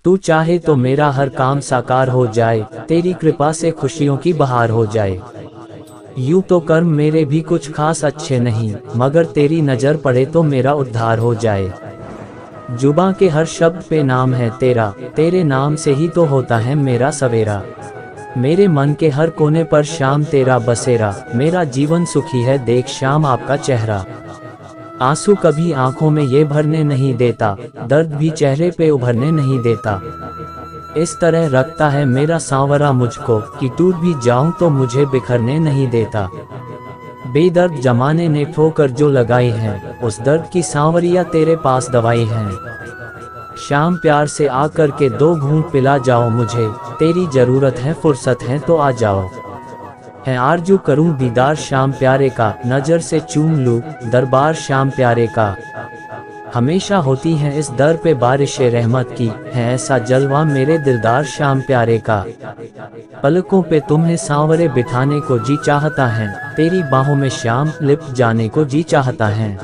तू चाहे तो मेरा हर काम साकार हो जाए, तेरी कृपा से खुशियों की बहार हो जाए। यूं तो कर्म मेरे भी कुछ खास अच्छे नहीं, मगर तेरी नज़र पड़े तो मेरा उद्धार हो जाए। जुबां के हर शब्द पे नाम है तेरा, तेरे नाम से ही तो होता है मेरा सवेरा। मेरे मन के हर कोने पर शाम तेरा बसेरा, मेरा जीवन सुखी है देख शाम आपका चेहरा। आंसू कभी आंखों में ये भरने नहीं देता, दर्द भी चेहरे पे उभरने नहीं देता। इस तरह रखता है मेरा सांवरा मुझको, कि टूट भी जाऊं तो मुझे बिखरने नहीं देता। बेदर्द जमाने ने ठोकर जो लगाई है, उस दर्द की सांवरिया तेरे पास दवाई है। शाम प्यार से आकर के दो घूंट पिला जाओ मुझे, तेरी जरूरत है फुर्सत है तो आ जाओ। है आरजू करूं दीदार शाम प्यारे का, नजर से चूम लूं दरबार शाम प्यारे का। हमेशा होती है इस दर पे बारिश रहमत की, है ऐसा जलवा मेरे दिलदार शाम प्यारे का। पलकों पे तुम्हें सांवरे बिठाने को जी चाहता है, तेरी बाहों में शाम लिपट जाने को जी चाहता है।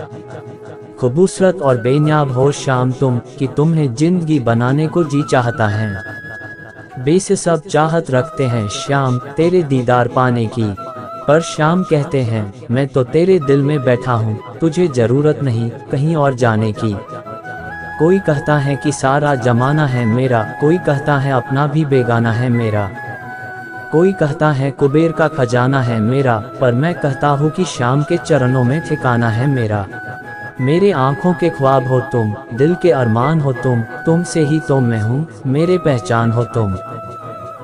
खूबसूरत और बेनियाब हो शाम तुम, कि तुम्हें जिंदगी बनाने को जी चाहता है। बेसे सब चाहत रखते हैं शाम तेरे दीदार पाने की, पर शाम कहते हैं मैं तो तेरे दिल में बैठा हूँ, तुझे जरूरत नहीं कहीं और जाने की। कोई कहता है कि सारा जमाना है मेरा, कोई कहता है अपना भी बेगाना है मेरा। कोई कहता है कुबेर का खजाना है मेरा, पर मैं कहता हूँ कि शाम के चरणों में ठिकाना है मेरा। मेरे आंखों के ख्वाब हो तुम, दिल के अरमान हो तुम, तुमसे ही तो मैं हूँ, मेरे पहचान हो तुम।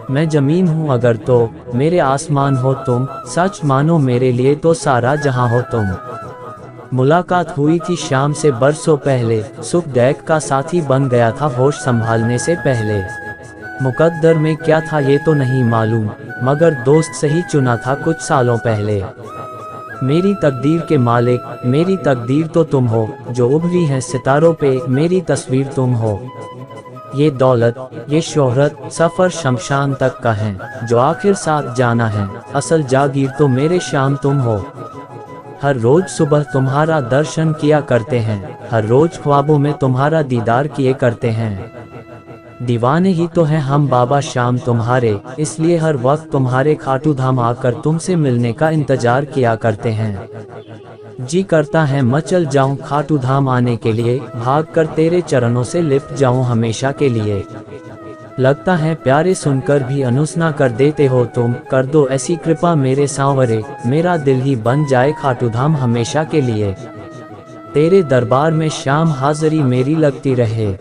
मैं जमीन हूँ अगर तो मेरे आसमान हो तुम, सच मानो मेरे लिए तो सारा जहां हो तुम। मुलाकात हुई थी शाम से बरसों पहले, सुख दैक का साथी बन गया था होश संभालने से पहले। मुकद्दर में क्या था ये तो नहीं मालूम, मगर दोस्त सही चुना था कुछ सालों पहले। मेरी तकदीर के मालिक मेरी तकदीर तो तुम हो, जो उभरी है सितारों पे मेरी तस्वीर तुम हो। ये दौलत ये शोहरत सफ़र शमशान तक का है, जो आखिर साथ जाना है असल जागीर तो मेरे शाम तुम हो। हर रोज सुबह तुम्हारा दर्शन किया करते हैं, हर रोज ख्वाबों में तुम्हारा दीदार किए करते हैं। दीवाने ही तो हैं हम बाबा शाम तुम्हारे, इसलिए हर वक्त तुम्हारे खाटू धाम आकर तुमसे मिलने का इंतजार किया करते हैं। जी करता है मचल जाऊं खाटू धाम आने के लिए, भाग कर तेरे चरणों से लिपट जाऊं हमेशा के लिए। लगता है प्यारे सुनकर भी अनसुना कर देते हो तुम, कर दो ऐसी कृपा मेरे सांवरे, मेरा दिल ही बन जाए खाटू धाम हमेशा के लिए। तेरे दरबार में शाम हाजिरी मेरी लगती रहे,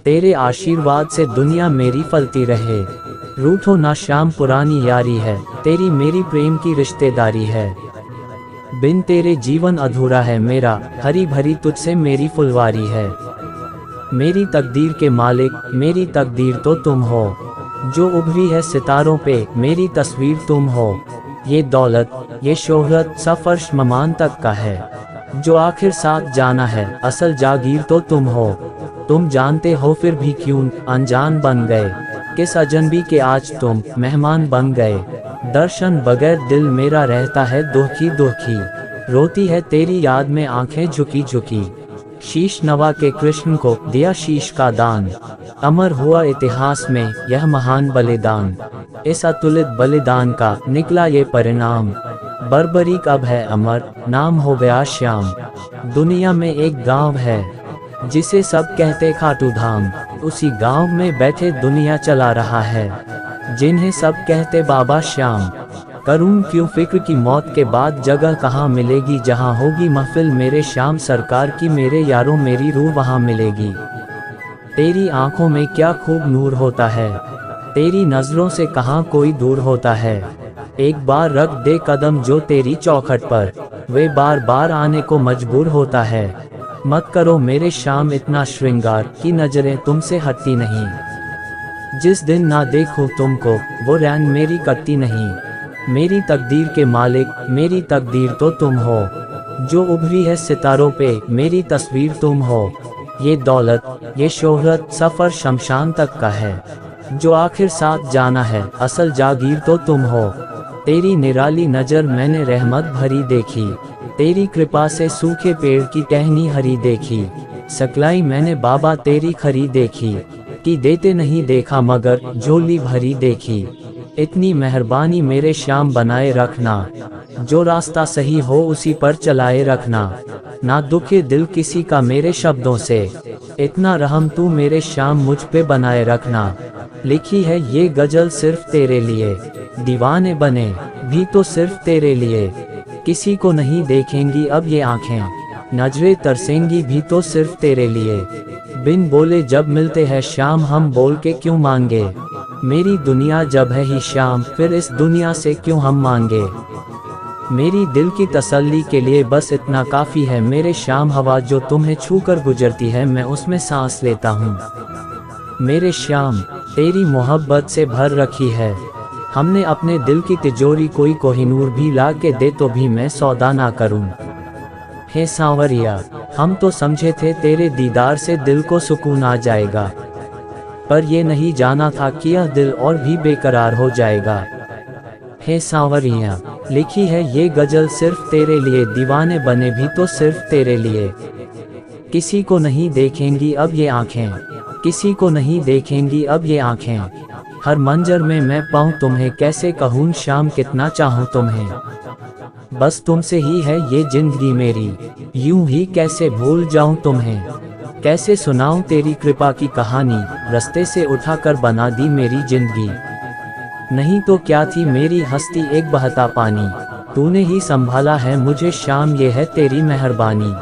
तेरे आशीर्वाद से दुनिया मेरी फलती रहे। रूठो ना शाम पुरानी यारी है, तेरी मेरी प्रेम की रिश्तेदारी है। बिन तेरे जीवन अधूरा है मेरा, हरी भरी तुझसे मेरी फुलवारी है। मेरी तकदीर के मालिक मेरी तकदीर तो तुम हो, जो उभरी है सितारों पे मेरी तस्वीर तुम हो। ये दौलत ये शोहरत सफ़र शमशान तक का है, जो आखिर साथ जाना है असल जागीर तो तुम हो। तुम जानते हो फिर भी क्यों अनजान बन गए, किस अजनबी के आज तुम मेहमान बन गए। दर्शन बगैर दिल मेरा रहता है दुखी दुखी, रोती है तेरी याद में आंखें झुकी झुकी। शीश नवा के कृष्ण को दिया शीश का दान, अमर हुआ इतिहास में यह महान बलिदान। इस अतुलित बलिदान का निकला ये परिणाम, बर्बरीक अब है अमर नाम हो गया श्याम। दुनिया में एक गांव है जिसे सब कहते खाटू धाम, उसी गांव में बैठे दुनिया चला रहा है, जिन्हें सब कहते बाबा श्याम। करूं क्यों फिक्र की मौत के बाद जगह कहाँ मिलेगी, जहाँ होगी महफिल मेरे श्याम सरकार की, मेरे यारों मेरी रूह वहाँ मिलेगी। तेरी आंखों में क्या खूब नूर होता है, तेरी नजरों से कहाँ कोई दूर होता है। एक बार रख दे कदम जो तेरी चौखट पर, वे बार बार आने को मजबूर होता है। मत करो मेरे शाम इतना श्रृंगार, की नजरें तुमसे हटती नहीं। जिस दिन ना देखूं तुमको वो रैन मेरी कटती नहीं। मेरी तकदीर के मालिक मेरी तकदीर तो तुम हो, जो उभरी है सितारों पे मेरी तस्वीर तुम हो। ये दौलत ये शोहरत सफ़र शमशान तक का है, जो आखिर साथ जाना है असल जागीर तो तुम हो। तेरी निराली नज़र मैंने रहमत भरी देखी, तेरी कृपा से सूखे पेड़ की टहनी हरी देखी। सकलाई मैंने बाबा तेरी खरी देखी, कि देते नहीं देखा मगर झोली भरी देखी। इतनी मेहरबानी मेरे श्याम बनाए रखना, जो रास्ता सही हो उसी पर चलाए रखना। ना दुखे दिल किसी का मेरे शब्दों से, इतना रहम तू मेरे श्याम मुझ पे बनाए रखना। लिखी है ये गजल सिर्फ तेरे लिए, दीवाने बने भी तो सिर्फ तेरे लिए। किसी को नहीं देखेंगी अब ये आंखें, नजरें तरसेंगी भी तो सिर्फ तेरे लिए। बिन बोले जब मिलते हैं शाम हम बोल के क्यों मांगे, मेरी दुनिया जब है ही शाम फिर इस दुनिया से क्यों हम मांगे। मेरी दिल की तसल्ली के लिए बस इतना काफ़ी है मेरे शाम, हवा जो तुम्हें छू कर गुजरती है मैं उसमें सांस लेता हूँ। मेरे शाम तेरी मोहब्बत से भर रखी है, हमने अपने दिल की तिजोरी, कोई कोहिनूर भी ला के दे तो भी मैं सौदा ना करूं। हे सांवरिया हम तो समझे थे तेरे दीदार से दिल को सुकून आ जाएगा, पर ये नहीं जाना था कि यह दिल और भी बेकरार हो जाएगा। हे सांवरिया लिखी है ये गजल सिर्फ तेरे लिए, दीवाने बने भी तो सिर्फ तेरे लिए। किसी को नहीं देखेंगी अब ये आंखें, किसी को नहीं देखेंगी अब ये आंखें। हर मंजर में मैं पाऊँ तुम्हें, कैसे कहूँ शाम कितना चाहूँ तुम्हें। बस तुमसे ही है ये जिंदगी मेरी, यूं ही कैसे भूल जाऊं तुम्हें। कैसे सुनाऊं तेरी कृपा की कहानी, रास्ते से उठाकर बना दी मेरी जिंदगी। नहीं तो क्या थी मेरी हस्ती एक बहता पानी, तूने ही संभाला है मुझे शाम ये है तेरी मेहरबानी।